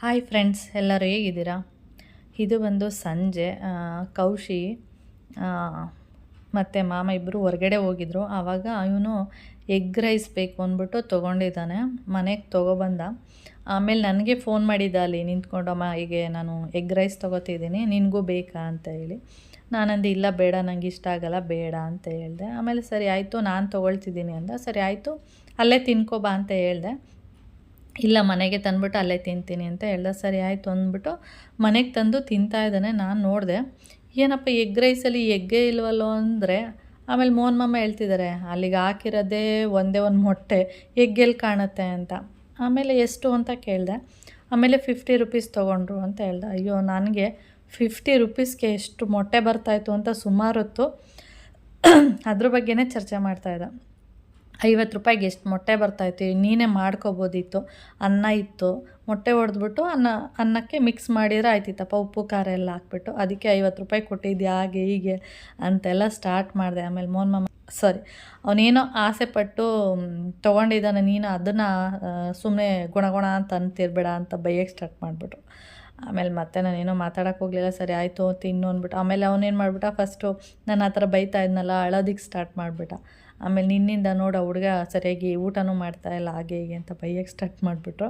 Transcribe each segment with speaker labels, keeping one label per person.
Speaker 1: Hi friends, ಎಲ್ಲರೂ ಹೇಗಿದ್ದೀರಾ? ಇದು ಬಂದು ಸಂಜೆ. ಕೌಶಿ ಮತ್ತು ಮಾಮ ಇಬ್ಬರು ಹೊರಗಡೆ ಹೋಗಿದ್ರು. ಆವಾಗ ಇವನು ಎಗ್ ರೈಸ್ ಬೇಕು ಅಂದ್ಬಿಟ್ಟು ತೊಗೊಂಡಿದ್ದಾನೆ. ಮನೆಗೆ ತೊಗೊಬಂದ. ಆಮೇಲೆ ನನಗೆ ಫೋನ್ ಮಾಡಿದ್ದ ಅಲ್ಲಿ ನಿಂತ್ಕೊಂಡಮ್ಮ, ಹೀಗೆ ನಾನು ಎಗ್ ರೈಸ್ ತೊಗೋತಿದ್ದೀನಿ, ನಿನಗೂ ಬೇಕಾ ಅಂತ ಹೇಳಿ. ನಾನಂದು ಇಲ್ಲ ಬೇಡ, ನಂಗೆ ಇಷ್ಟ ಆಗಲ್ಲ, ಬೇಡ ಅಂತ ಹೇಳಿದೆ. ಆಮೇಲೆ ಸರಿ ಆಯಿತು, ನಾನು ತೊಗೊಳ್ತಿದ್ದೀನಿ ಅಂದ. ಸರಿ ಆಯಿತು, ಅಲ್ಲೇ ತಿನ್ಕೋಬಾ ಅಂತ ಹೇಳಿದೆ. ಇಲ್ಲ, ಮನೆಗೆ ತಂದುಬಿಟ್ಟು ಅಲ್ಲೇ ತಿಂತೀನಿ ಅಂತ ಹೇಳ್ದೆ. ಸರಿ ಆಯಿತು ಅಂದ್ಬಿಟ್ಟು ಮನೆಗೆ ತಂದು ತಿಂತಾಯಿದ್ದಾನೆ. ನಾನು ನೋಡಿದೆ, ಏನಪ್ಪ ಎಗ್ ರೈಸಲ್ಲಿ ಎಗ್ಗೇ ಇಲ್ವಲ್ಲೋ ಅಂದರೆ, ಆಮೇಲೆ ಮೋಹನ್ ಮಾಮ ಹೇಳ್ತಿದ್ದಾರೆ ಅಲ್ಲಿಗೆ ಹಾಕಿರೋದೇ ಒಂದೇ ಒಂದು ಮೊಟ್ಟೆ, ಎಗ್ಗೆಲ್ಲಿ ಕಾಣುತ್ತೆ ಅಂತ. ಆಮೇಲೆ ಎಷ್ಟು ಅಂತ ಕೇಳಿದೆ. ಆಮೇಲೆ 50 ರೂಪೀಸ್ ತೊಗೊಂಡ್ರು ಅಂತ ಹೇಳ್ದೆ. ಅಯ್ಯೋ, ನನಗೆ 50 ರೂಪೀಸ್ಗೆ ಎಷ್ಟು ಮೊಟ್ಟೆ ಬರ್ತಾಯಿತ್ತು ಅಂತ ಸುಮಾರು ಹೊತ್ತು ಅದ್ರ ಬಗ್ಗೆನೇ ಚರ್ಚೆ ಮಾಡ್ತಾಯಿದ್ದೆ. 50 ರೂಪಾಯಿಗೆ ಎಷ್ಟು ಮೊಟ್ಟೆ ಬರ್ತಾಯಿತ್ತು, ನೀನೇ ಮಾಡ್ಕೊಬೋದಿತ್ತು. ಅನ್ನ ಇತ್ತು, ಮೊಟ್ಟೆ ಹೊಡೆದ್ಬಿಟ್ಟು ಅನ್ನಕ್ಕೆ ಮಿಕ್ಸ್ ಮಾಡಿದರೆ ಆಯ್ತಿತ್ತಪ್ಪ, ಉಪ್ಪು ಖಾರ ಎಲ್ಲ ಹಾಕ್ಬಿಟ್ಟು. ಅದಕ್ಕೆ 50 ರೂಪಾಯಿ ಕೊಟ್ಟಿದ್ದೆ, ಹಾಗೆ ಹೀಗೆ ಅಂತೆಲ್ಲ ಸ್ಟಾರ್ಟ್ ಮಾಡಿದೆ. ಆಮೇಲೆ ಮೋಹನ್ ಮಾಮ ಅವನೇನೋ ಆಸೆಪಟ್ಟು ತೊಗೊಂಡಿದ್ದಾನೆ, ನೀನು ಅದನ್ನು ಸುಮ್ಮನೆ ಗುಣ ಅಂತ ಅಂತಿರ್ಬೇಡ ಅಂತ ಬೈಯಕ್ಕೆ ಸ್ಟಾರ್ಟ್ ಮಾಡಿಬಿಟ್ರು. ಆಮೇಲೆ ಮತ್ತೆ ನಾನೇನೋ ಮಾತಾಡೋಕ್ಕೆ ಹೋಗಲಿಲ್ಲ. ಸರಿ ಆಯಿತು ತಿನ್ನು ಅಂದ್ಬಿಟ್ಟು. ಆಮೇಲೆ ಅವನೇನು ಮಾಡಿಬಿಟ್ಟ, ಫಸ್ಟು ನಾನು ಆ ಥರ ಬೈತಾ ಇದ್ನಲ್ಲ, ಅಳೋದಕ್ಕೆ ಸ್ಟಾರ್ಟ್ ಮಾಡಿಬಿಟ್ಟ. ಆಮೇಲೆ ನಿನ್ನಿಂದ ನೋಡು ಹುಡುಗ ಸರಿಯಾಗಿ ಊಟನೂ ಮಾಡ್ತಾಯಿಲ್ಲ, ಹಾಗೆ ಹೀಗೆ ಅಂತ ಬೈಯಕ್ಕೆ ಸ್ಟಾರ್ಟ್ ಮಾಡಿಬಿಟ್ರು.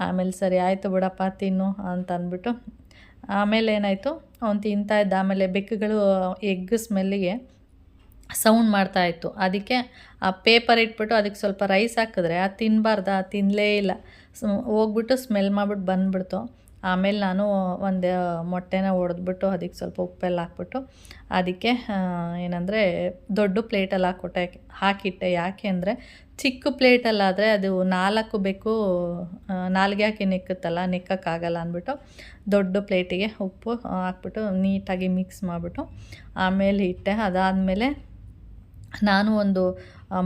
Speaker 1: ಆಮೇಲೆ ಸರಿ ಆಯಿತು ಬಿಡಪ್ಪ, ತಿನ್ನು ಅಂತ ಅಂದ್ಬಿಟ್ಟು ಆಮೇಲೆ ಏನಾಯಿತು, ಅವ್ನು ತಿಂತಾಯಿದ್ದ. ಆಮೇಲೆ ಬೆಕ್ಕುಗಳು ಎಗ್ ಸ್ಮೆಲ್ಲಿಗೆ ಸೌಂಡ್ ಮಾಡ್ತಾಯಿತ್ತು. ಅದಕ್ಕೆ ಆ ಪೇಪರ್ ಇಟ್ಬಿಟ್ಟು ಅದಕ್ಕೆ ಸ್ವಲ್ಪ ರೈಸ್ ಹಾಕಿದ್ರೆ ಅದು ತಿನ್ನಬಾರ್ದು, ತಿನ್ನಲೇ ಇಲ್ಲ. ಹೋಗ್ಬಿಟ್ಟು ಸ್ಮೆಲ್ ಮಾಡಿಬಿಟ್ಟು ಬಂದುಬಿಡ್ತು. ಆಮೇಲೆ ನಾನು ಒಂದು ಮೊಟ್ಟೆನ ಒಡೆದ್ಬಿಟ್ಟು ಅದಕ್ಕೆ ಸ್ವಲ್ಪ ಉಪ್ಪೆಲ್ಲ ಹಾಕ್ಬಿಟ್ಟು ಅದಕ್ಕೆ ಏನಂದರೆ ದೊಡ್ಡ ಪ್ಲೇಟಲ್ಲಿ ಹಾಕಿಟ್ಟೆ. ಯಾಕೆ ಅಂದರೆ ಚಿಕ್ಕ ಪ್ಲೇಟಲ್ಲಾದರೆ ಅದು 4 ಬೇಕು, ನಾಲ್ಗೆ ಹಾಕಿ ನೆಕ್ಕಕ್ಕಾಗಲ್ಲ ಅಂದ್ಬಿಟ್ಟು ದೊಡ್ಡ ಪ್ಲೇಟಿಗೆ ಉಪ್ಪು ಹಾಕ್ಬಿಟ್ಟು ನೀಟಾಗಿ ಮಿಕ್ಸ್ ಮಾಡಿಬಿಟ್ಟು ಆಮೇಲೆ ಇಟ್ಟೆ. ಅದಾದಮೇಲೆ ನಾನು ಒಂದು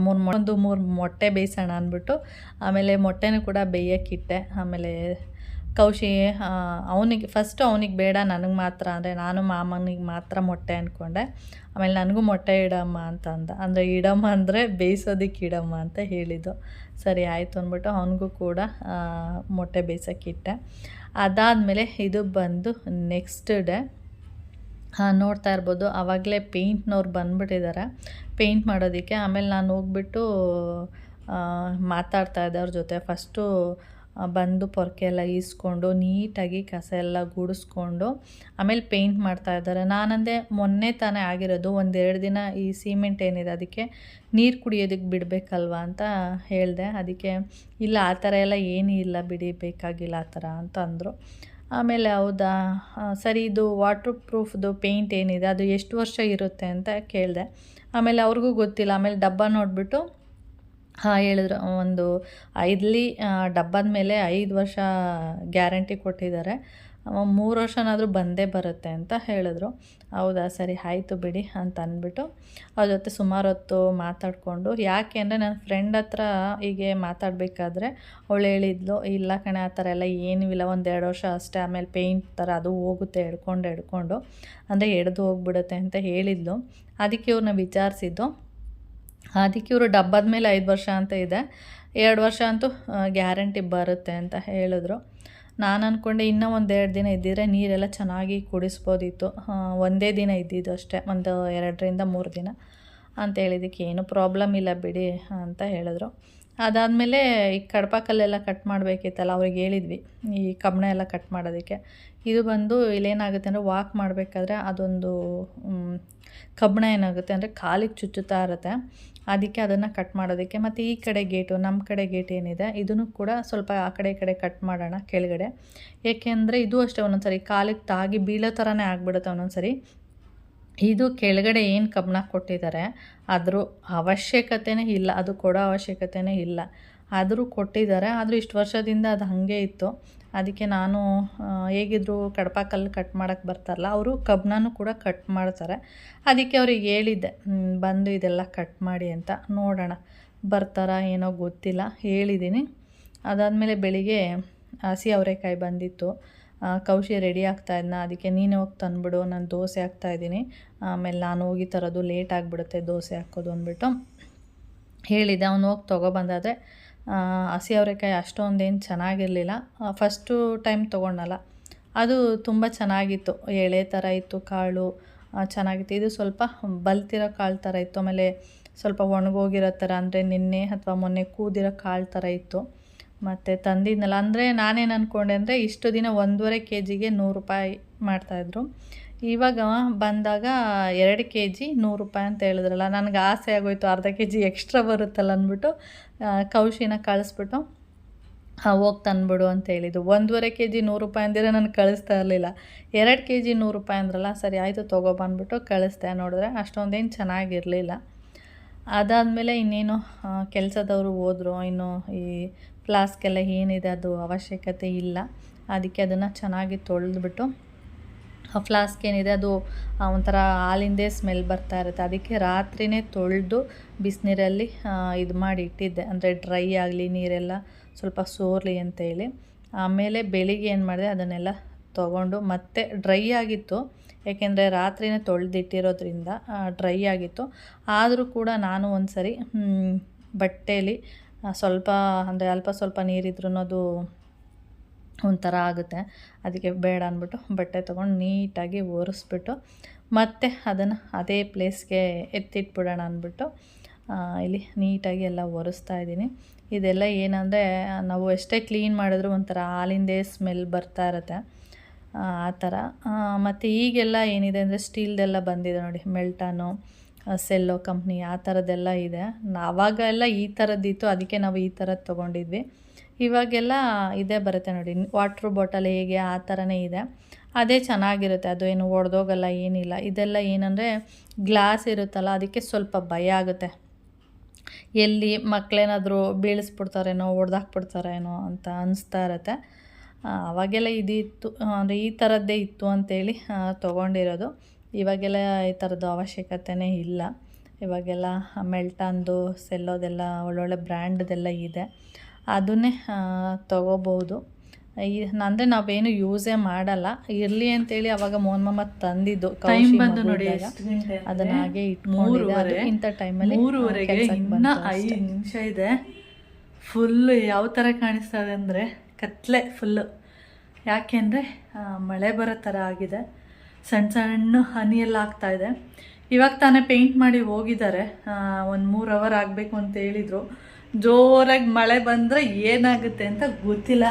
Speaker 1: 3 ಮೊಟ್ಟೆ ಬೇಯಿಸೋಣ ಅಂದ್ಬಿಟ್ಟು ಆಮೇಲೆ ಮೊಟ್ಟೆನೂ ಕೂಡ ಬೇಯಕ್ಕಿಟ್ಟೆ. ಆಮೇಲೆ ಕೌಶಿ ಅವನಿಗೆ ಬೇಡ, ನನಗೆ ಮಾತ್ರ, ಅಂದರೆ ನಾನು ಮಾಮನಿಗೆ ಮಾತ್ರ ಮೊಟ್ಟೆ ಅಂದ್ಕೊಂಡೆ. ಆಮೇಲೆ ನನಗೂ ಮೊಟ್ಟೆ ಇಡಮ್ಮ ಅಂತ ಅಂದ. ಅಂದರೆ ಇಡಮ್ಮ ಅಂದರೆ ಬೇಯಿಸೋದಕ್ಕೆ ಇಡಮ್ಮ ಅಂತ ಹೇಳಿದ್ದು. ಸರಿ ಆಯಿತು ಅಂದ್ಬಿಟ್ಟು ಅವನಿಗೂ ಕೂಡ ಮೊಟ್ಟೆ ಬೇಯಿಸೋಕ್ಕಿಟ್ಟೆ. ಅದಾದಮೇಲೆ ಇದು ಬಂದು ನೆಕ್ಸ್ಟ್ ಡೇ. ನೋಡ್ತಾ ಇರ್ಬೋದು, ಆವಾಗಲೇ ಪೇಂಟ್ನವ್ರು ಬಂದುಬಿಟ್ಟಿದ್ದಾರೆ ಪೇಂಟ್ ಮಾಡೋದಕ್ಕೆ. ಆಮೇಲೆ ನಾನು ಹೋಗ್ಬಿಟ್ಟು ಮಾತಾಡ್ತಾಯಿದ್ದೆ ಅವ್ರ ಜೊತೆ. ಫಸ್ಟು ಬಂದು ಪೊರ್ಕೆ ಎಲ್ಲ ಈಸ್ಕೊಂಡು ನೀಟಾಗಿ ಕಸ ಎಲ್ಲ ಗುಡಿಸ್ಕೊಂಡು ಆಮೇಲೆ ಪೇಂಟ್ ಮಾಡ್ತಾಯಿದ್ದಾರೆ. ನಾನಂದೆ ಮೊನ್ನೆ ತಾನೇ ಆಗಿರೋದು, 1-2 ದಿನ ಈ ಸಿಮೆಂಟ್ ಏನಿದೆ ಅದಕ್ಕೆ ನೀರು ಕುಡಿಯೋದಕ್ಕೆ ಬಿಡಬೇಕಲ್ವ ಅಂತ ಹೇಳಿದೆ. ಅದಕ್ಕೆ ಇಲ್ಲ, ಆ ಥರ ಎಲ್ಲ ಏನೂ ಇಲ್ಲ ಬಿಡಿ, ಬೇಕಾಗಿಲ್ಲ ಆ ಥರ ಅಂತ ಅಂದರು. ಆಮೇಲೆ ಹೌದಾ, ಸರಿ, ಇದು ವಾಟರ್ ಪ್ರೂಫ್ದು ಪೇಂಟ್ ಏನಿದೆ ಅದು ಎಷ್ಟು ವರ್ಷ ಇರುತ್ತೆ ಅಂತ ಕೇಳಿದೆ. ಆಮೇಲೆ ಅವ್ರಿಗೂ ಗೊತ್ತಿಲ್ಲ. ಆಮೇಲೆ ಡಬ್ಬ ನೋಡಿಬಿಟ್ಟು ಹೇಳಿದ್ರು, ಒಂದು ಡಬ್ಬದ ಮೇಲೆ 5 ವರ್ಷ ಗ್ಯಾರಂಟಿ ಕೊಟ್ಟಿದ್ದಾರೆ, 3 ವರ್ಷನಾದರೂ ಬಂದೇ ಬರುತ್ತೆ ಅಂತ ಹೇಳಿದ್ರು. ಹೌದಾ, ಸರಿ ಆಯಿತು ಬಿಡಿ ಅಂತ ಅಂದ್ಬಿಟ್ಟು ಅವ್ರ ಜೊತೆ ಸುಮಾರು ಹೊತ್ತು ಮಾತಾಡಿಕೊಂಡು, ಯಾಕೆ ಅಂದರೆ ನನ್ನ ಫ್ರೆಂಡ್ ಹತ್ರ ಹೀಗೆ ಮಾತಾಡಬೇಕಾದ್ರೆ ಅವಳು ಹೇಳಿದ್ಲು, ಇಲ್ಲ ಕಣೆ ಆ ಥರ ಎಲ್ಲ ಏನೂ ಇಲ್ಲ, 1-2 ವರ್ಷ ಅಷ್ಟೇ, ಆಮೇಲೆ ಪೇಂಟ್ ಥರ ಅದು ಹೋಗುತ್ತೆ ಎಡ್ಕೊಂಡು ಅಂದರೆ ಎಡ್ದು ಹೋಗ್ಬಿಡುತ್ತೆ ಅಂತ ಹೇಳಿದ್ಲು. ಅದಕ್ಕೆ ಇವ್ರನ್ನ ವಿಚಾರಿಸಿದ್ದು. ಅದಕ್ಕೆ ಇವರು ಡಬ್ಬದ ಮೇಲೆ 5 ವರ್ಷ ಅಂತ ಇದೆ, 2 ವರ್ಷ ಅಂತೂ ಗ್ಯಾರಂಟಿ ಬರುತ್ತೆ ಅಂತ ಹೇಳಿದ್ರು. ನಾನು ಅಂದ್ಕೊಂಡೆ ಇನ್ನೂ 1-2 ದಿನ ಇದ್ದಿದ್ರೆ ನೀರೆಲ್ಲ ಚೆನ್ನಾಗಿ ಕುಡಿಸ್ಬೋದಿತ್ತು. ಒಂದೇ ದಿನ ಇದ್ದಿದ್ದು ಅಷ್ಟೇ, ಒಂದು 2-3 ದಿನ ಅಂತ ಹೇಳಿದ್ದಕ್ಕೆ ಏನೂ ಪ್ರಾಬ್ಲಮ್ ಇಲ್ಲ ಬಿಡಿ ಅಂತ ಹೇಳಿದ್ರು. ಅದಾದಮೇಲೆ ಈ ಕಡಪಕಲ್ಲೆಲ್ಲ ಕಟ್ ಮಾಡಬೇಕಿತ್ತಲ್ಲ, ಅವ್ರಿಗೆ ಹೇಳಿದ್ವಿ ಈ ಕಬ್ಬಣ ಎಲ್ಲ ಕಟ್ ಮಾಡೋದಕ್ಕೆ. ಇದು ಬಂದು ಇಲ್ಲೇನಾಗುತ್ತೆ ಅಂದರೆ ವಾಕ್ ಮಾಡಬೇಕಾದ್ರೆ ಅದೊಂದು ಕಬ್ಬಣ ಏನಾಗುತ್ತೆ ಅಂದರೆ ಕಾಲಿಗೆ ಚುಚ್ಚುತ್ತಾ ಇರುತ್ತೆ. ಅದಕ್ಕೆ ಅದನ್ನು ಕಟ್ ಮಾಡೋದಕ್ಕೆ. ಮತ್ತು ಈ ಕಡೆ ಗೇಟು, ನಮ್ಮ ಕಡೆ ಗೇಟ್ ಏನಿದೆ ಇದನ್ನು ಕೂಡ ಸ್ವಲ್ಪ ಆ ಕಡೆ ಈ ಕಡೆ ಕಟ್ ಮಾಡೋಣ ಕೆಳಗಡೆ. ಏಕೆಂದರೆ ಇದು ಅಷ್ಟೇ ಒಂದೊಂದು ಸರಿ ಕಾಲಿಗೆ ತಾಗಿ ಬೀಳೋ ಥರನೇ ಆಗಿಬಿಡುತ್ತೆ ಒಂದೊಂದು ಸರಿ. ಇದು ಕೆಳಗಡೆ ಏನು ಕಬ್ಬಣ ಕೊಟ್ಟಿದ್ದಾರೆ ಅದ್ರ ಅವಶ್ಯಕತೆಯೇ ಇಲ್ಲ, ಅದು ಕೊಡೋ ಅವಶ್ಯಕತೆಯೇ ಇಲ್ಲ, ಆದರೂ ಕೊಟ್ಟಿದ್ದಾರೆ. ಆದರೂ ಇಷ್ಟು ವರ್ಷದಿಂದ ಅದು ಹಾಗೆ ಇತ್ತು. ಅದಕ್ಕೆ ನಾನು ಹೇಗಿದ್ರು ಕಡಪಕಲ್ಲು ಕಟ್ ಮಾಡೋಕ್ಕೆ ಬರ್ತಾರಲ್ಲ, ಅವರು ಕಬ್ಬಣನೂ ಕೂಡ ಕಟ್ ಮಾಡ್ತಾರೆ. ಅದಕ್ಕೆ ಅವ್ರಿಗೆ ಹೇಳಿದ್ದೆ ಬಂದು ಇದೆಲ್ಲ ಕಟ್ ಮಾಡಿ ಅಂತ. ನೋಡೋಣ ಬರ್ತಾರಾ ಏನೋ ಗೊತ್ತಿಲ್ಲ, ಹೇಳಿದ್ದೀನಿ. ಅದಾದಮೇಲೆ ಬೆಳಿಗ್ಗೆ ಹಸಿ ಅವರೆಕಾಯಿ ಬಂದಿತ್ತು. ಕೌಶಿ ರೆಡಿ ಆಗ್ತಾಯಿದ್ನ, ಅದಕ್ಕೆ ನೀನು ಹೋಗಿ ತಂದುಬಿಡು, ನಾನು ದೋಸೆ ಹಾಕ್ತಾಯಿದ್ದೀನಿ, ಆಮೇಲೆ ನಾನು ಹೋಗಿ ತರೋದು ಲೇಟ್ ಆಗಿಬಿಡುತ್ತೆ ದೋಸೆ ಹಾಕೋದು ಅಂದ್ಬಿಟ್ಟು ಹೇಳಿದ್ದೆ. ಅವ್ನು ಹೋಗಿ ತೊಗೊಬಂದಾದರೆ ಹಸಿ ಅವರೆಕಾಯಿ ಅಷ್ಟೊಂದೇನು ಚೆನ್ನಾಗಿರಲಿಲ್ಲ. ಫಸ್ಟು ಟೈಮ್ ತೊಗೊಂಡಲ್ಲ, ಅದು ತುಂಬ ಚೆನ್ನಾಗಿತ್ತು, ಎಳೆ ಥರ ಇತ್ತು ಕಾಳು, ಚೆನ್ನಾಗಿತ್ತು. ಇದು ಸ್ವಲ್ಪ ಬಲ್ತಿರೋ ಕಾಳು ಥರ ಇತ್ತು, ಆಮೇಲೆ ಸ್ವಲ್ಪ ಒಣಗೋಗಿರೋ ಥರ, ಅಂದರೆ ನಿನ್ನೆ ಅಥವಾ ಮೊನ್ನೆ ಕೂದಿರೋ ಕಾಳು ಥರ ಇತ್ತು. ಮತ್ತು ತಂದಿದ್ನಲ್ಲ, ಅಂದರೆ ನಾನೇನು ಅಂದ್ಕೊಂಡೆ ಅಂದರೆ ಇಷ್ಟು ದಿನ 1.5 kgಗೆ 100 ರೂಪಾಯಿ ಮಾಡ್ತಾಯಿದ್ರು. ಇವಾಗ ಬಂದಾಗ 2 kg 100 ರೂಪಾಯಿ ಅಂತ ಹೇಳಿದ್ರಲ್ಲ, ನನಗೆ ಆಸೆ ಆಗೋಯ್ತು, ಅರ್ಧ kg ಎಕ್ಸ್ಟ್ರಾ ಬರುತ್ತಲ್ಲ ಅಂದ್ಬಿಟ್ಟು ಕೌಶಿನ ಕಳಿಸ್ಬಿಟ್ಟು ಹೋಗಿ ತಂದುಬಿಡು ಅಂತ ಹೇಳಿದ್ದು. 1.5 kg 100 ರೂಪಾಯಿ ಅಂದಿದ್ರೆ ನಾನು ಕಳಿಸ್ತಾ ಇರಲಿಲ್ಲ. 2 kg 100 ರೂಪಾಯಿ ಅಂದ್ರಲ್ಲ, ಸರಿ ಆಯಿತು ತೊಗೊಬಂದ್ಬಿಟ್ಟು ಕಳಿಸ್ದೆ. ನೋಡಿದ್ರೆ ಅಷ್ಟೊಂದೇನು ಚೆನ್ನಾಗಿರಲಿಲ್ಲ. ಅದಾದಮೇಲೆ ಇನ್ನೇನು ಕೆಲಸದವರು ಹೋದರು. ಇನ್ನು ಈ ಫ್ಲಾಸ್ಕೆಲ್ಲ ಏನಿದೆ ಅದು ಅವಶ್ಯಕತೆ ಇಲ್ಲ, ಅದಕ್ಕೆ ಅದನ್ನು ಚೆನ್ನಾಗಿ ತೊಳೆದ್ಬಿಟ್ಟು, ಫ್ಲಾಸ್ಕ್ ಏನಿದೆ ಅದು ಒಂಥರ ಹಾಲಿಂದೇ ಸ್ಮೆಲ್ ಬರ್ತಾ ಇರುತ್ತೆ, ಅದಕ್ಕೆ ರಾತ್ರಿಯೇ ತೊಳೆದು ಬಿಸಿನೀರಲ್ಲಿ ಇದು ಮಾಡಿ ಇಟ್ಟಿದ್ದೆ, ಅಂದರೆ ಡ್ರೈ ಆಗಲಿ, ನೀರೆಲ್ಲ ಸ್ವಲ್ಪ ಸೋರಲಿ ಅಂತೇಳಿ. ಆಮೇಲೆ ಬೆಳಿಗ್ಗೆ ಏನು ಮಾಡಿದೆ, ಅದನ್ನೆಲ್ಲ ತೊಗೊಂಡು ಮತ್ತೆ ಡ್ರೈ ಆಗಿತ್ತು, ಏಕೆಂದರೆ ರಾತ್ರಿನೇ ತೊಳೆದಿಟ್ಟಿರೋದ್ರಿಂದ ಡ್ರೈ ಆಗಿತ್ತು. ಆದರೂ ಕೂಡ ನಾನು ಒಂದು ಸರಿ ಬಟ್ಟೆಯಲ್ಲಿ ಸ್ವಲ್ಪ, ಅಂದರೆ ಅಲ್ಪ ಸ್ವಲ್ಪ ನೀರಿದ್ರೂ ಅದು ಒಂಥರ ಆಗುತ್ತೆ, ಅದಕ್ಕೆ ಬೇಡ ಅಂದ್ಬಿಟ್ಟು ಬಟ್ಟೆ ತೊಗೊಂಡು ನೀಟಾಗಿ ಒರೆಸ್ಬಿಟ್ಟು ಮತ್ತೆ ಅದನ್ನು ಅದೇ ಪ್ಲೇಸ್ಗೆ ಎತ್ತಿಟ್ಬಿಡೋಣ ಅಂದ್ಬಿಟ್ಟು ಇಲ್ಲಿ ನೀಟಾಗಿ ಎಲ್ಲ ಒರೆಸ್ತಾ ಇದ್ದೀನಿ. ಇದೆಲ್ಲ ಏನಂದರೆ ನಾವು ಎಷ್ಟೇ ಕ್ಲೀನ್ ಮಾಡಿದ್ರೂ ಒಂಥರ ಹಾಲಿಂದೇ ಸ್ಮೆಲ್ ಬರ್ತಾ ಇರುತ್ತೆ, ಆ ಥರ. ಮತ್ತು ಈಗೆಲ್ಲ ಏನಿದೆ ಅಂದರೆ ಸ್ಟೀಲ್ದೆಲ್ಲ ಬಂದಿದೆ ನೋಡಿ, ಮೆಲ್ಟಾನು, ಸೆಲ್ಲೋ ಕಂಪ್ನಿ, ಆ ಥರದ್ದೆಲ್ಲ ಇದೆ. ಆವಾಗೆಲ್ಲ ಈ ಥರದ್ದಿತ್ತು, ಅದಕ್ಕೆ ನಾವು ಈ ಥರದ್ದು ತೊಗೊಂಡಿದ್ವಿ. ಇವಾಗೆಲ್ಲ ಇದೇ ಬರುತ್ತೆ ನೋಡಿ, ವಾಟ್ರ್ ಬಾಟಲ್ ಹೇಗೆ ಆ ಥರನೇ ಇದೆ, ಅದೇ ಚೆನ್ನಾಗಿರುತ್ತೆ, ಅದು ಏನು ಒಡೆದೋಗಲ್ಲ, ಏನಿಲ್ಲ. ಇದೆಲ್ಲ ಏನಂದರೆ ಗ್ಲಾಸ್ ಇರುತ್ತಲ್ಲ, ಅದಕ್ಕೆ ಸ್ವಲ್ಪ ಭಯ ಆಗುತ್ತೆ, ಎಲ್ಲಿ ಮಕ್ಕಳೇನಾದರೂ ಬೀಳಿಸ್ಬಿಡ್ತಾರೇನೋ, ಒಡೆದಾಕ್ಬಿಡ್ತಾರೇನೋ ಅಂತ ಅನಿಸ್ತಾ ಇರುತ್ತೆ. ಅವಾಗೆಲ್ಲ ಇದಿತ್ತು, ಅಂದರೆ ಈ ಥರದ್ದೇ ಇತ್ತು ಅಂಥೇಳಿ ತೊಗೊಂಡಿರೋದು. ಇವಾಗೆಲ್ಲ ಈ ಥರದ್ದು ಅವಶ್ಯಕತೆಯೇ ಇಲ್ಲ. ಇವಾಗೆಲ್ಲ ಮೆಲ್ಟಾನ್ದು, ಸೆಲ್ಲೋದೆಲ್ಲ ಒಳ್ಳೊಳ್ಳೆ ಬ್ರ್ಯಾಂಡ್ದೆಲ್ಲ ಇದೆ, ಅದನ್ನೇ ತೊಗೋಬೋದು. ಅಂದರೆ ನಾವೇನು ಯೂಸೇ ಮಾಡಲ್ಲ, ಇರಲಿ ಅಂತೇಳಿ ಅವಾಗ ಮೋಹನ್ ಮಾಮ ತಂದಿದ್ದು
Speaker 2: ಟೈಮ್ ಬಂದು ನೋಡಿ,
Speaker 1: ಅದನ್ನ ಹಾಗೆ ಇಟ್ಕೊಂಡಿದ್ದೆ. ಇಂಥ ಟೈಮಲ್ಲಿ
Speaker 2: 3:30 ಇನ್ನೂ 5 ನಿಮಿಷ ಇದೆ. ಫುಲ್ಲು ಯಾವ ಥರ ಕಾಣಿಸ್ತಾ ಇದೆ ಅಂದರೆ ಕತ್ಲೆ ಫುಲ್ಲು, ಯಾಕೆಂದರೆ ಮಳೆ ಬರೋ ಥರ ಆಗಿದೆ, ಸಣ್ಣ ಸಣ್ಣ ಹನಿಯೆಲ್ಲ ಆಗ್ತಾಯಿದೆ. ಇವಾಗ ತಾನೇ ಪೇಂಟ್ ಮಾಡಿ ಹೋಗಿದ್ದಾರೆ, ಒಂದು 3 ಅವರ್ ಆಗಬೇಕು ಅಂತ ಹೇಳಿದರು. ಜೋರಾಗಿ ಮಳೆ ಬಂದರೆ ಏನಾಗುತ್ತೆ ಅಂತ ಗೊತ್ತಿಲ್ಲ.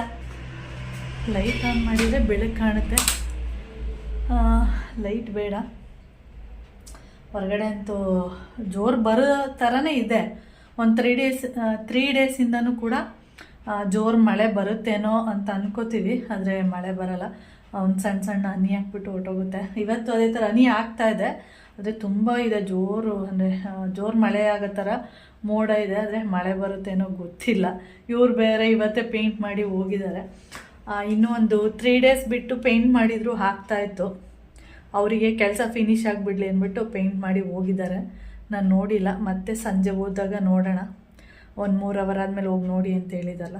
Speaker 2: ಲೈಟ್ ಆನ್ ಮಾಡಿದರೆ ಬೆಳಕು ಕಾಣುತ್ತೆ, ಲೈಟ್ ಬೇಡ. ಹೊರಗಡೆ ಅಂತೂ ಜೋರು ಬರೋ ಥರನೇ ಇದೆ. ಒಂದು 3 ಡೇಸಿಂದನೂ ಕೂಡ ಜೋರು ಮಳೆ ಬರುತ್ತೇನೋ ಅಂತ ಅನ್ಕೋತೀವಿ, ಆದರೆ ಮಳೆ ಬರಲ್ಲ. ಒಂದು ಸಣ್ಣ ಸಣ್ಣ ಹನಿ ಹಾಕ್ಬಿಟ್ಟು ಹೊರಟೋಗುತ್ತೆ. ಇವತ್ತು ಅದೇ ಥರ ಹನಿ ಆಗ್ತಾಯಿದೆ, ಆದರೆ ತುಂಬ ಇದೆ ಜೋರು, ಅಂದರೆ ಜೋರು ಮಳೆ ಆಗೋ ಥರ ಮೋಡ ಇದೆ, ಆದರೆ ಮಳೆ ಬರುತ್ತೇನೋ ಗೊತ್ತಿಲ್ಲ. ಇವ್ರು ಬೇರೆ ಇವತ್ತೇ ಪೇಂಟ್ ಮಾಡಿ ಹೋಗಿದ್ದಾರೆ. ಇನ್ನೂ ಒಂದು 3 ಡೇಸ್ ಬಿಟ್ಟು ಪೇಂಟ್ ಮಾಡಿದರೂ ಆಗ್ತಾಯಿತ್ತು. ಅವರಿಗೆ ಕೆಲಸ ಫಿನಿಶ್ ಆಗಿಬಿಡ್ಲಿ ಅಂದ್ಬಿಟ್ಟು ಪೇಂಟ್ ಮಾಡಿ ಹೋಗಿದ್ದಾರೆ. ನಾನು ನೋಡಿಲ್ಲ, ಮತ್ತೆ ಸಂಜೆ ಹೋದಾಗ ನೋಡೋಣ. ಒಂದು 3 ಅವರ್ ಆದಮೇಲೆ ಹೋಗಿ ನೋಡಿ ಅಂತ ಹೇಳಿದಲ್ಲ,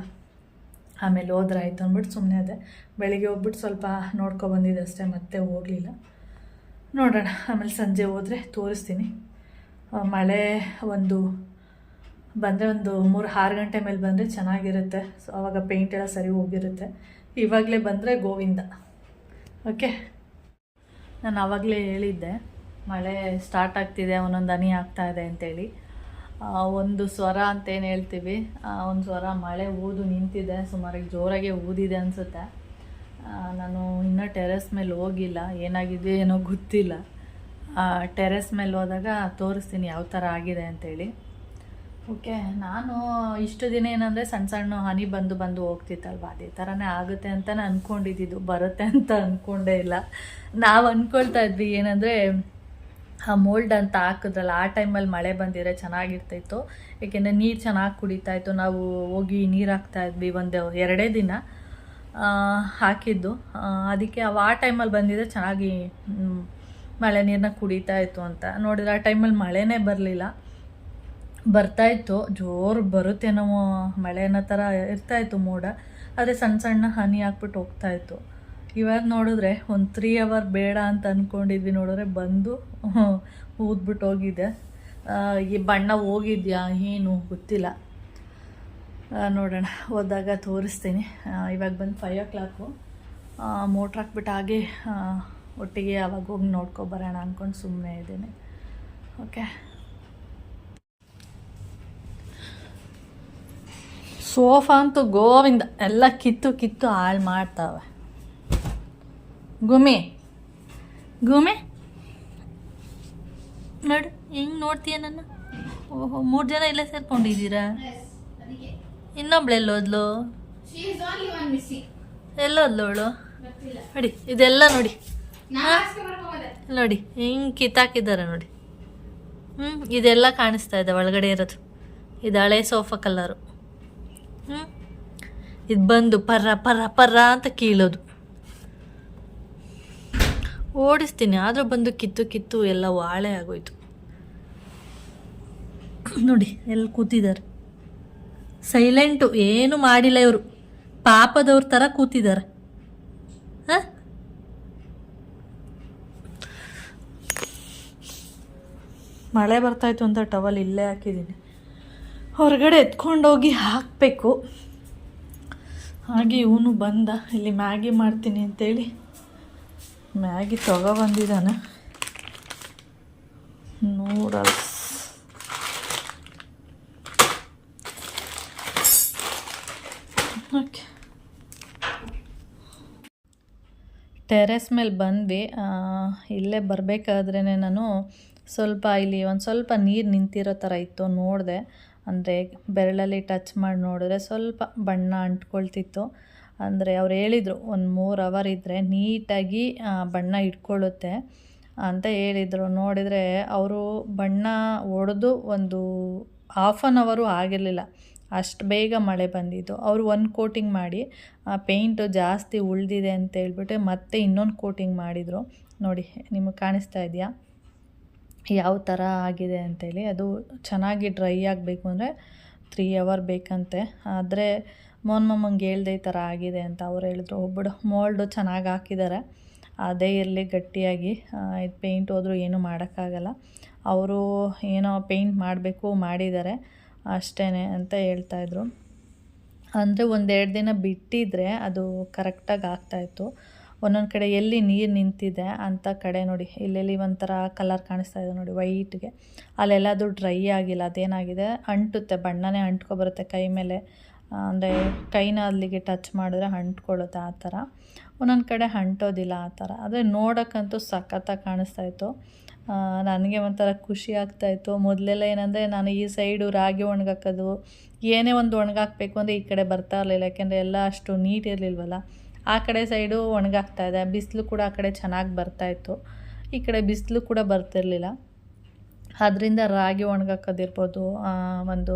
Speaker 2: ಆಮೇಲೆ ಹೋದ್ರೆ ಆಯಿತು ಅಂದ್ಬಿಟ್ಟು ಸುಮ್ಮನೆ ಅದೇ. ಬೆಳಿಗ್ಗೆ ಹೋಗ್ಬಿಟ್ಟು ಸ್ವಲ್ಪ ನೋಡ್ಕೊಬಂದಿದ್ದೆ ಅಷ್ಟೇ, ಮತ್ತೆ ಹೋಗಲಿಲ್ಲ. ನೋಡೋಣ, ಆಮೇಲೆ ಸಂಜೆ ಹೋದರೆ ತೋರಿಸ್ತೀನಿ. ಮಳೆ ಒಂದು ಬಂದರೆ ಒಂದು 3-6 ಗಂಟೆ ಮೇಲೆ ಬಂದರೆ ಚೆನ್ನಾಗಿರುತ್ತೆ, ಸೊ ಆವಾಗ ಪೇಂಟ್ ಎಲ್ಲ ಸರಿ ಹೋಗಿರುತ್ತೆ. ಇವಾಗಲೇ ಬಂದರೆ ಗೋವಿಂದ. ಓಕೆ, ನಾನು ಆವಾಗಲೇ ಹೇಳಿದ್ದೆ ಮಳೆ ಸ್ಟಾರ್ಟ್ ಆಗ್ತಿದೆ, ಒಂದೊಂದು ಹನಿ ಆಗ್ತಾಯಿದೆ ಅಂತೇಳಿ. ಒಂದು ಸ್ವರ ಅಂತೇನು ಹೇಳ್ತೀವಿ, ಒಂದು ಸ್ವರ ಮಳೆ ಊದು ನಿಂತಿದೆ, ಸುಮಾರಾಗಿ ಜೋರಾಗೆ ಊದಿದೆ ಅನಿಸುತ್ತೆ. ನಾನು ಇನ್ನೂ ಟೆರೆಸ್ ಮೇಲೆ ಹೋಗಿಲ್ಲ, ಏನಾಗಿದೆ ಏನೋ ಗೊತ್ತಿಲ್ಲ. ಟೆರೆಸ್ ಮೇಲೆ ಹೋದಾಗ ತೋರಿಸ್ತೀನಿ ಯಾವ ಥರ ಆಗಿದೆ ಅಂತೇಳಿ. ಓಕೆ, ನಾನು ಇಷ್ಟು ದಿನ ಏನಂದರೆ ಸಣ್ಣ ಸಣ್ಣ ಹನಿ ಬಂದು ಹೋಗ್ತಿತ್ತಲ್ವ, ಅದೇ ಥರನೇ ಆಗುತ್ತೆ ಅಂತಲೇ ಅಂದ್ಕೊಂಡಿದ್ದು, ಬರುತ್ತೆ ಅಂತ ಅಂದ್ಕೊಂಡೇ ಇಲ್ಲ. ನಾವು ಅಂದ್ಕೊಳ್ತಾ ಇದ್ವಿ ಏನಂದರೆ ಆ ಮೋಲ್ಡ್ ಅಂತ ಹಾಕಿದ್ರಲ್ಲ, ಆ ಟೈಮಲ್ಲಿ ಮಳೆ ಬಂದಿದ್ರೆ ಚೆನ್ನಾಗಿರ್ತಾಯಿತ್ತು, ಏಕೆಂದರೆ ನೀರು ಚೆನ್ನಾಗಿ ಕುಡಿತಾಯಿತ್ತು. ನಾವು ಹೋಗಿ ನೀರು ಹಾಕ್ತಾಯಿದ್ವಿ, ಒಂದು 2 ದಿನ ಹಾಕಿದ್ದು, ಅದಕ್ಕೆ ಆ ಟೈಮಲ್ಲಿ ಬಂದಿದ್ರೆ ಚೆನ್ನಾಗಿ ಮಳೆ ನೀರನ್ನ ಕುಡಿತಾಯಿತ್ತು ಅಂತ ನೋಡಿದ್ರೆ ಆ ಟೈಮಲ್ಲಿ ಮಳೆನೇ ಬರಲಿಲ್ಲ. ಬರ್ತಾಯಿತ್ತು, ಜೋರು ಬರುತ್ತೇನೋ ಮಳೆ ಅನ್ನೋ ಥರ ಇರ್ತಾಯಿತ್ತು ಮೋಡ, ಆದರೆ ಸಣ್ಣ ಸಣ್ಣ ಹನಿ ಹಾಕ್ಬಿಟ್ಟು ಹೋಗ್ತಾಯಿತ್ತು. ಇವಾಗ ನೋಡಿದ್ರೆ ಒಂದು 3 ಅವರ್ ಬೇಡ ಅಂತ ಅಂದ್ಕೊಂಡಿದ್ವಿ, ನೋಡಿದ್ರೆ ಬಂದು ಊದ್ಬಿಟ್ಟು ಹೋಗಿದೆ. ಈ ಬಣ್ಣ ಹೋಗಿದ್ಯಾ ಏನು ಗೊತ್ತಿಲ್ಲ. ನೋಡೋಣ, ಹೋದಾಗ ತೋರಿಸ್ತೀನಿ. ಇವಾಗ ಬಂದು 5 o'clock. ಮೋಟ್ರ್ ಹಾಕ್ಬಿಟ್ಟು ಹಾಗೆ ಒಟ್ಟಿಗೆ ಅವಾಗ ಹೋಗಿ ನೋಡ್ಕೊಬರೋಣ ಅಂದ್ಕೊಂಡು ಸುಮ್ಮನೆ ಇದ್ದೀನಿ. ಓಕೆ, ಸೋಫಾ ಅಂತೂ ಗೋವಿಂದ ಎಲ್ಲ ಕಿತ್ತು ಹಾಳು ಮಾಡ್ತಾವೆ. ಗುಮಿ ನೋಡು ಹಿಂಗೆ ನೋಡ್ತೀಯ ನನ್ನ. ಓಹೋ, 3 ಜನ ಇಲ್ಲೇ ಸೇರ್ಕೊಂಡಿದ್ದೀರಾ? ಇನ್ನೊಬ್ಳೆಲ್ಲೋದ್ಲು? ಎಲ್ಲೋದ್ಲು ಅವಳು? ನೋಡಿ ಇದೆಲ್ಲ ನೋಡಿ ನೋಡಿ ಹಿಂಗೆ ಕಿತ್ತಾಕಿದ್ದಾರೆ ನೋಡಿ. ಇದೆಲ್ಲ ಕಾಣಿಸ್ತಾ ಇದೆ ಒಳಗಡೆ ಇರೋದು. ಇದು ಹಳೆ ಸೋಫಾ ಕಲರು. ಇದು ಬಂದು ಪರ್ರ ಅಂತ ಕೀಳೋದು. ಓಡಿಸ್ತೀನಿ ಆದರೂ ಬಂದು ಕಿತ್ತು ಎಲ್ಲ ವಾಳೆ ಆಗೋಯ್ತು. ನೋಡಿ ಎಲ್ಲಿ ಕೂತಿದ್ದಾರೆ, ಸೈಲೆಂಟು, ಏನು ಮಾಡಿಲ್ಲ ಇವರು, ಪಾಪದವ್ರ ಥರ ಕೂತಿದ್ದಾರೆ. ಮಳೆ ಬರ್ತಾಯಿತ್ತು ಅಂತ ಟವಲ್ ಇಲ್ಲೇ ಹಾಕಿದ್ದೀನಿ. ಹೊರಗಡೆ ಎತ್ಕೊಂಡೋಗಿ ಹಾಕಬೇಕು. ಹಾಗೆ ಇವನು ಬಂದ, ಇಲ್ಲಿ ಮ್ಯಾಗಿ ಮಾಡ್ತೀನಿ ಅಂತೇಳಿ ಮ್ಯಾಗಿ ತಗೊಬಂದಿದ್ದಾನೆ. ನೂಡಲ್ಸ್ ಓಕೆ, ಟೆರೆಸ್ ಮೇಲೆ ಬಂದ್ವಿ. ಇಲ್ಲೇ ಬರಬೇಕಾದ್ರೇ ನಾನು ಸ್ವಲ್ಪ ಇಲ್ಲಿ ಒಂದು ಸ್ವಲ್ಪ ನೀರು ನಿಂತಿರೋ ಥರ ಇತ್ತು, ನೋಡಿದೆ. ಅಂದರೆ ಬೆರಳಲ್ಲಿ ಟಚ್ ಮಾಡಿ ನೋಡಿದ್ರೆ ಸ್ವಲ್ಪ ಬಣ್ಣ ಅಂಟ್ಕೊಳ್ತಿತ್ತು. ಅಂದರೆ ಅವ್ರು ಹೇಳಿದರು ಒಂದು 3 hour ಇದ್ದರೆ ನೀಟಾಗಿ ಬಣ್ಣ ಇಟ್ಕೊಳ್ಳುತ್ತೆ ಅಂತ ಹೇಳಿದರು. ನೋಡಿದರೆ ಅವರು ಬಣ್ಣ ಹೊಡೆದು ಒಂದು 1/2 hour ಆಗಿರಲಿಲ್ಲ, ಅಷ್ಟು ಬೇಗ ಮಳೆ ಬಂದಿದ್ದು. ಅವರು 1 ಕೋಟಿಂಗ್ ಮಾಡಿ ಪೇಂಟು ಜಾಸ್ತಿ ಉಳಿದಿದೆ ಅಂತ ಹೇಳ್ಬಿಟ್ಟು ಮತ್ತೆ ಇನ್ನೊಂದು ಕೋಟಿಂಗ್ ಮಾಡಿದರು. ನೋಡಿ ನಿಮಗೆ ಕಾಣಿಸ್ತಾ ಇದೆಯಾ ಯಾವ ಥರ ಆಗಿದೆ ಅಂತೇಳಿ. ಅದು ಚೆನ್ನಾಗಿ ಡ್ರೈ ಆಗಬೇಕು ಅಂದರೆ 3 hour ಬೇಕಂತೆ. ಆದರೆ ಮಮ್ಮಂಗೆ ಹೇಳ್ದೆ ಈ ಥರ ಆಗಿದೆ ಅಂತ ಅವ್ರು ಹೇಳಿದ್ರು. ಒಬ್ಬಡು ಮೋಲ್ಡು ಚೆನ್ನಾಗಿ ಹಾಕಿದ್ದಾರೆ, ಅದೇ ಇರಲಿ ಗಟ್ಟಿಯಾಗಿ. ಇದು ಪೇಂಟ್ ಹೋದರೂ ಏನೂ ಮಾಡೋಕ್ಕಾಗಲ್ಲ. ಅವರು ಏನೋ ಪೇಂಟ್ ಮಾಡಬೇಕು ಮಾಡಿದ್ದಾರೆ ಅಷ್ಟೇ ಅಂತ ಹೇಳ್ತಾಯಿದ್ರು. ಅಂದರೆ 1-2 ದಿನ ಬಿಟ್ಟಿದ್ರೆ ಅದು ಕರೆಕ್ಟಾಗಿ ಆಗ್ತಾಯಿತ್ತು. ಒಂದೊಂದು ಕಡೆ ಎಲ್ಲಿ ನೀರು ನಿಂತಿದೆ ಅಂಥ ಕಡೆ ನೋಡಿ, ಇಲ್ಲೆಲ್ಲಿ ಒಂಥರ ಕಲರ್ ಕಾಣಿಸ್ತಾ ಇದೆ ನೋಡಿ ವೈಟ್ಗೆ, ಅಲ್ಲೆಲ್ಲ ಅದು ಡ್ರೈ ಆಗಿಲ್ಲ. ಅದೇನಾಗಿದೆ ಅಂಟುತ್ತೆ, ಬಣ್ಣನೇ ಅಂಟ್ಕೊಬರುತ್ತೆ ಕೈ ಮೇಲೆ. ಅಂದರೆ ಕೈನ ಅಲ್ಲಿಗೆ ಟಚ್ ಮಾಡಿದ್ರೆ ಅಂಟ್ಕೊಳ್ಳುತ್ತೆ ಆ ಥರ. ಒಂದೊಂದು ಕಡೆ ಅಂಟೋದಿಲ್ಲ ಆ ಥರ. ಆದರೆ ನೋಡೋಕ್ಕಂತೂ ಸಖತ್ತಾಗಿ ಕಾಣಿಸ್ತಾಯಿತ್ತು. ನನಗೆ ಒಂಥರ ಖುಷಿ ಆಗ್ತಾಯಿತ್ತು. ಮೊದಲೆಲ್ಲ ಏನಂದರೆ ನಾನು ಈ ಸೈಡು ರಾಗಿ ಒಣಗಾಕೋದು, ಏನೇ ಒಂದು ಒಣಗಾಕಬೇಕು ಅಂದರೆ ಈ ಕಡೆ ಬರ್ತಾ ಇರಲಿಲ್ಲ, ಯಾಕೆಂದರೆ ಎಲ್ಲ ಅಷ್ಟು ನೀಟ್ ಇರಲಿಲ್ವಲ್ಲ. ಆ ಕಡೆ ಸೈಡು ಒಣಗಾಕ್ತಾಯಿದ್ದೆ, ಬಿಸಿಲು ಕೂಡ ಆ ಕಡೆ ಚೆನ್ನಾಗಿ ಬರ್ತಾಯಿತ್ತು. ಈ ಕಡೆ ಬಿಸಿಲು ಕೂಡ ಬರ್ತಿರಲಿಲ್ಲ. ಅದರಿಂದ ರಾಗಿ ಒಣಗಾಕೋದಿರ್ಬೋದು, ಒಂದು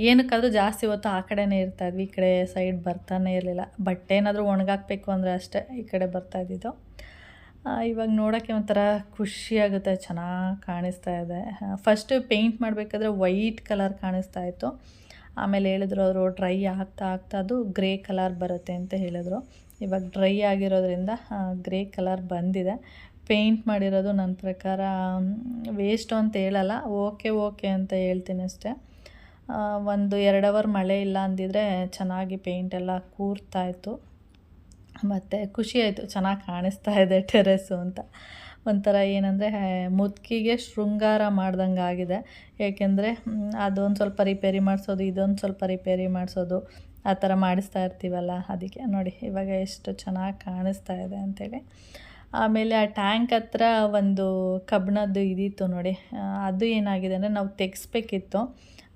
Speaker 2: ಏನಕ್ಕಾದರೂ ಜಾಸ್ತಿ ಹೊತ್ತು ಆ ಕಡೆನೇ ಇರ್ತಾಯಿದ್ವಿ, ಈ ಕಡೆ ಸೈಡ್ ಬರ್ತಾನೆ ಇರಲಿಲ್ಲ. ಬಟ್ಟೆ ಏನಾದರೂ ಒಣಗಾಕಬೇಕು ಅಂದರೆ ಅಷ್ಟೇ ಈ ಕಡೆ ಬರ್ತಾಯಿದ್ದಿದ್ದು. ಇವಾಗ ನೋಡೋಕ್ಕೆ ಒಂಥರ ಖುಷಿಯಾಗುತ್ತೆ, ಚೆನ್ನಾಗಿ ಕಾಣಿಸ್ತಾ ಇದೆ. ಫಸ್ಟು ಪೇಂಟ್ ಮಾಡಬೇಕಾದ್ರೆ ವೈಟ್ ಕಲರ್ ಕಾಣಿಸ್ತಾ ಇತ್ತು. ಆಮೇಲೆ ಹೇಳಿದ್ರು ಅವರು ಡ್ರೈ ಆಗ್ತಾ ಅದು ಗ್ರೇ ಕಲರ್ ಬರುತ್ತೆ ಅಂತ ಹೇಳಿದ್ರು. ಇವಾಗ ಡ್ರೈ ಆಗಿರೋದ್ರಿಂದ ಗ್ರೇ ಕಲರ್ ಬಂದಿದೆ. ಪೇಂಟ್ ಮಾಡಿರೋದು ನನ್ನ ಪ್ರಕಾರ ವೇಸ್ಟು ಅಂತ ಹೇಳಲ್ಲ, ಓಕೆ ಅಂತ ಹೇಳ್ತೀನಿ ಅಷ್ಟೇ. 1-2 hour ಮಳೆ ಇಲ್ಲ ಅಂದಿದ್ರೆ ಚೆನ್ನಾಗಿ ಪೇಂಟ್ ಎಲ್ಲ ಕೂರ್ತಾಯಿತ್ತು. ಮತ್ತು ಖುಷಿಯಾಯಿತು, ಚೆನ್ನಾಗಿ ಕಾಣಿಸ್ತಾ ಇದೆ ಟೆರೆಸ್ಸು ಅಂತ. ಒಂಥರ ಏನಂದರೆ ಮುದುಕಿಗೆ ಶೃಂಗಾರ ಮಾಡ್ದಂಗೆ ಆಗಿದೆ. ಏಕೆಂದರೆ ಅದೊಂದು ಸ್ವಲ್ಪ ರಿಪೇರಿ ಮಾಡಿಸೋದು, ಇದೊಂದು ಸ್ವಲ್ಪ ರಿಪೇರಿ ಮಾಡಿಸೋದು, ಆ ಥರ ಮಾಡಿಸ್ತಾ ಇರ್ತೀವಲ್ಲ, ಅದಕ್ಕೆ ನೋಡಿ ಇವಾಗ ಎಷ್ಟು ಚೆನ್ನಾಗಿ ಕಾಣಿಸ್ತಾ ಇದೆ ಅಂಥೇಳಿ. ಆಮೇಲೆ ಆ ಟ್ಯಾಂಕ್ ಹತ್ರ ಒಂದು ಕಬ್ಬಿಣದ್ದು ಇದಿತ್ತು ನೋಡಿ, ಅದು ಏನಾಗಿದೆ ಅಂದರೆ ನಾವು ತೆಗೆಸ್ಬೇಕಿತ್ತು.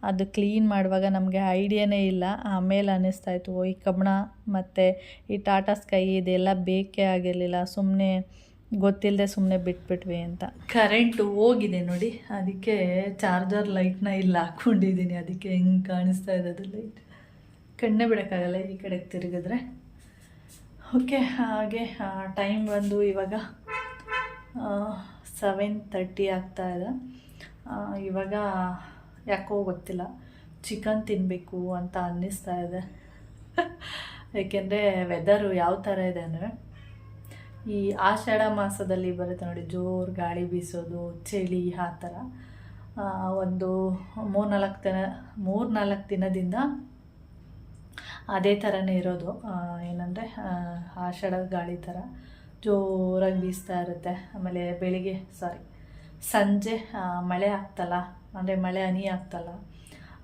Speaker 2: ಅದು ಕ್ಲೀನ್ ಮಾಡುವಾಗ ನಮಗೆ ಐಡಿಯಾನೇ ಇಲ್ಲ. ಆಮೇಲೆ ಅನ್ನಿಸ್ತಾಯಿತ್ತು ಈ ಕಬ್ಬಿಣ ಮತ್ತು ಈ ಟಾಟಾ ಸ್ಕೈ ಇದೆಲ್ಲ ಬೇಕೇ ಆಗಿರಲಿಲ್ಲ, ಸುಮ್ಮನೆ ಗೊತ್ತಿಲ್ಲದೆ ಸುಮ್ಮನೆ ಬಿಟ್ಬಿಟ್ವಿ ಅಂತ. ಕರೆಂಟು ಹೋಗಿದೆ ನೋಡಿ, ಅದಕ್ಕೆ ಚಾರ್ಜರ್ ಲೈಟ್ನ ಇಲ್ಲಿ ಹಾಕ್ಕೊಂಡಿದ್ದೀನಿ. ಅದಕ್ಕೆ ಹೆಂಗೆ ಕಾಣಿಸ್ತಾ ಇದೆ ಅದು ಲೈಟ್, ಕಣ್ಣೇ ಬಿಡೋಕ್ಕಾಗಲ್ಲ ಈ ಕಡೆಗೆ ತಿರುಗಿದ್ರೆ. ಓಕೆ, ಹಾಗೆ ಟೈಮ್ ಬಂದು ಇವಾಗ 7:30 ಆಗ್ತಾಯಿದೆ. ಇವಾಗ ಯಾಕೋ ಗೊತ್ತಿಲ್ಲ ಚಿಕನ್ ತಿನ್ನಬೇಕು ಅಂತ ಅನ್ನಿಸ್ತಾ ಇದೆ. ಏಕೆಂದರೆ ವೆದರು ಯಾವ ಥರ ಇದೆ ಅಂದರೆ, ಈ ಆಷಾಢ ಮಾಸದಲ್ಲಿ ಬರುತ್ತೆ ನೋಡಿ, ಜೋರು ಗಾಳಿ ಬೀಸೋದು, ಚಳಿ, ಆ ಥರ. ಒಂದು 3-4 ದಿನದಿಂದ ಅದೇ ಥರನೇ ಇರೋದು. ಏನಂದರೆ ಆಷಾಢದ ಗಾಳಿ ಥರ ಜೋರಾಗಿ ಬೀಸ್ತಾ ಇರುತ್ತೆ. ಆಮೇಲೆ ಸಂಜೆ ಮಳೆ ಆಗ್ತಲ್ಲ, ಅಂದರೆ ಮಳೆ ಹನಿ ಆಗ್ತಲ್ಲ,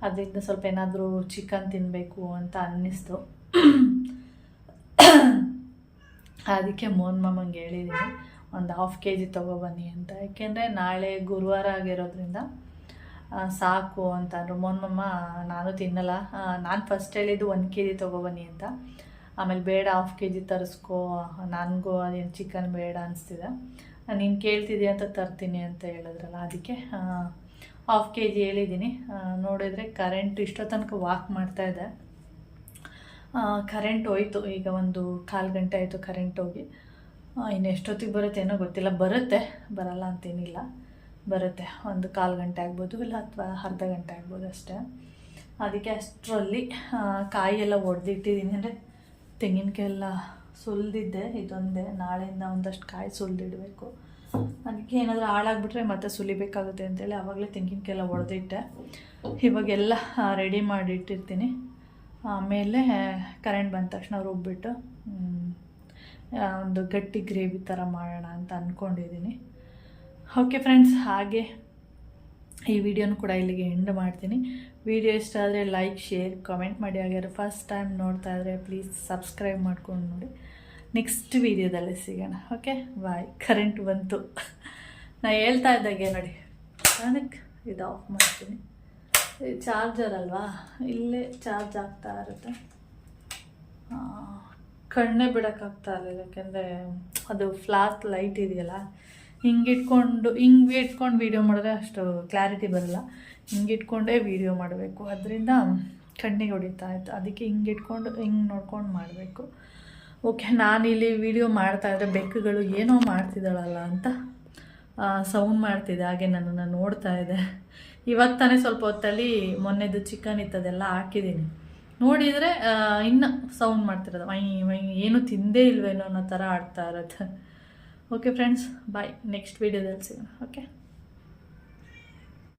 Speaker 2: ಅದರಿಂದ ಸ್ವಲ್ಪ ಏನಾದರೂ ಚಿಕನ್ ತಿನ್ನಬೇಕು ಅಂತ ಅನ್ನಿಸ್ತು. ಅದಕ್ಕೆ ಮೋಹನ್ ಮಾಮಂಗೆ ಹೇಳಿದ್ದೀನಿ ಒಂದು 1/2 kg ತೊಗೊಬನ್ನಿ ಅಂತ. ಯಾಕೆಂದರೆ ನಾಳೆ ಗುರುವಾರ ಆಗಿರೋದ್ರಿಂದ ಸಾಕು ಅಂತ ಅಂದರು. ಮೋಹನ್ ಮಾಮ ನಾನು ತಿನ್ನಲ್ಲ, ನಾನು ಫಸ್ಟ್ ಹೇಳಿದ್ದು 1 kg ತೊಗೊಬನ್ನಿ ಅಂತ. ಆಮೇಲೆ ಬೇಡ 1/2 kg ತರಿಸ್ಕೋ, ನನಗೂ ಅದೇನು ಚಿಕನ್ ಬೇಡ ಅನಿಸ್ತಿದೆ, ನೀನು ಕೇಳ್ತಿದ್ದೀಯ ಅಂತ ತರ್ತೀನಿ ಅಂತ ಹೇಳಿದ್ರಲ್ಲ, ಅದಕ್ಕೆ 1/2 kg ಹೇಳಿದ್ದೀನಿ. ನೋಡಿದರೆ ಕರೆಂಟ್ ಇಷ್ಟೋ ತನಕ ವಾಕ್ ಮಾಡ್ತಾಯಿದ್ದೆ, ಕರೆಂಟ್ ಹೋಯ್ತು. ಈಗ 1/4 ಗಂಟೆ ಆಯಿತು ಕರೆಂಟ್ ಹೋಗಿ. ಇನ್ನು ಎಷ್ಟೊತ್ತಿಗೆ ಬರುತ್ತೆ ಏನೋ ಗೊತ್ತಿಲ್ಲ. ಬರಲ್ಲ ಅಂತೇನಿಲ್ಲ, ಬರುತ್ತೆ. 1/4 ಗಂಟೆ ಆಗ್ಬೋದು, ಇಲ್ಲ ಅಥವಾ ಅರ್ಧ ಗಂಟೆ ಆಗ್ಬೋದು ಅಷ್ಟೇ. ಅದಕ್ಕೆ ಅಷ್ಟರಲ್ಲಿ ಕಾಯಿ ಎಲ್ಲ ಒಡೆದಿಟ್ಟಿದ್ದೀನಿ. ಅಂದರೆ ತೆಂಗಿನಕಾಯಿ ಎಲ್ಲ ಸುಲಿದಿದ್ದೆ, ಇದೊಂದೇ. ನಾಳೆಯಿಂದ ಒಂದಷ್ಟು ಕಾಯಿ ಸುಲಿದಿಡಬೇಕು. ಅದಕ್ಕೆ ಏನಾದರೂ ಹಾಳಾಗ್ಬಿಟ್ರೆ ಮತ್ತೆ ಸುಲಿಬೇಕಾಗುತ್ತೆ ಅಂತೇಳಿ ಆವಾಗಲೇ ತೆಂಗಿನಕಾಯಿ ಎಲ್ಲ ಒಡೆದಿಟ್ಟೆ. ಇವಾಗೆಲ್ಲ ರೆಡಿ ಮಾಡಿಟ್ಟಿರ್ತೀನಿ. ಆಮೇಲೆ ಕರೆಂಟ್ ಬಂದ ತಕ್ಷಣ ರುಬ್ಬಿಟ್ಟು ಒಂದು ಗಟ್ಟಿ ಗ್ರೇವಿ ಥರ ಮಾಡೋಣ ಅಂತ ಅಂದ್ಕೊಂಡಿದ್ದೀನಿ. ಓಕೆ ಫ್ರೆಂಡ್ಸ್, ಹಾಗೆ ಈ ವಿಡಿಯೋನು ಕೂಡ ಇಲ್ಲಿಗೆ ಎಂಡ್ ಮಾಡ್ತೀನಿ. ವಿಡಿಯೋ ಇಷ್ಟ ಆದರೆ ಲೈಕ್, ಶೇರ್, ಕಮೆಂಟ್ ಮಾಡಿ. ಹಾಗಾದ್ರೆ ಫಸ್ಟ್ ಟೈಮ್ ನೋಡ್ತಾ ಇದ್ದರೆ ಪ್ಲೀಸ್ ಸಬ್ಸ್ಕ್ರೈಬ್ ಮಾಡ್ಕೊಂಡು ನೋಡಿ. ನೆಕ್ಸ್ಟ್ ವೀಡಿಯೋದಲ್ಲೇ ಸಿಗೋಣ. ಓಕೆ, ಬಾಯ್. ಕರೆಂಟ್ ಬಂತು. ನಾನು ಹೇಳ್ತಾ ಇದ್ದಾಗೆ ನೋಡಿ, ಅದಕ್ಕೆ ಇದು ಆಫ್ ಮಾಡ್ತೀನಿ. ಚಾರ್ಜರ್ ಅಲ್ವಾ, ಇಲ್ಲೇ ಚಾರ್ಜ್ ಆಗ್ತಾ ಇರುತ್ತೆ. ಕಣ್ಣೇ ಬಿಡೋಕ್ಕಾಗ್ತಾ ಇರಲಿಲ್ಲ, ಯಾಕೆಂದರೆ ಅದು ಫ್ಲಾಶ್ ಲೈಟ್ ಇದೆಯಲ್ಲ, ಹಿಂಗೆ ಇಟ್ಕೊಂಡು ವೀಡಿಯೋ ಮಾಡಿದ್ರೆ ಅಷ್ಟು ಕ್ಲಾರಿಟಿ ಬರಲ್ಲ. ಹಿಂಗೆ ಇಟ್ಕೊಂಡೇ ವೀಡಿಯೋ ಮಾಡಬೇಕು, ಅದರಿಂದ ಕಣ್ಣಿಗೆ ಹೊಡಿತಾ ಇತ್ತು. ಅದಕ್ಕೆ ಹಿಂಗೆ ನೋಡ್ಕೊಂಡು ಮಾಡಬೇಕು. ಓಕೆ, ನಾನಿಲ್ಲಿ ವೀಡಿಯೋ ಮಾಡ್ತಾಯಿದ್ರೆ ಬೆಕ್ಕುಗಳು ಏನೋ ಮಾಡ್ತಿದ್ದಾಳಲ್ಲ ಅಂತ ಸೌಂಡ್ ಮಾಡ್ತಿದ್ದೆ. ಹಾಗೆ ನನ್ನನ್ನು ನೋಡ್ತಾ ಇದೆ. ಇವಾಗ ತಾನೇ ಸ್ವಲ್ಪ ಹೊತ್ತಲ್ಲಿ ಮೊನ್ನೆದು ಚಿಕನ್ ಇತ್ತದೆಲ್ಲ ಹಾಕಿದ್ದೀನಿ. ನೋಡಿದರೆ ಇನ್ನು ಸೌಂಡ್ ಮಾಡ್ತಿರೋದು, ವೈ ಏನು ತಿಂದೇ ಇಲ್ವೇನೋ ಅನ್ನೋ ಥರ ಆಡ್ತಾ ಇರುತ್ತೆ. ಓಕೆ ಫ್ರೆಂಡ್ಸ್, ಬಾಯ್. ನೆಕ್ಸ್ಟ್ ವೀಡಿಯೋದಲ್ಲಿ ಸಿಗೋಣ. ಓಕೆ.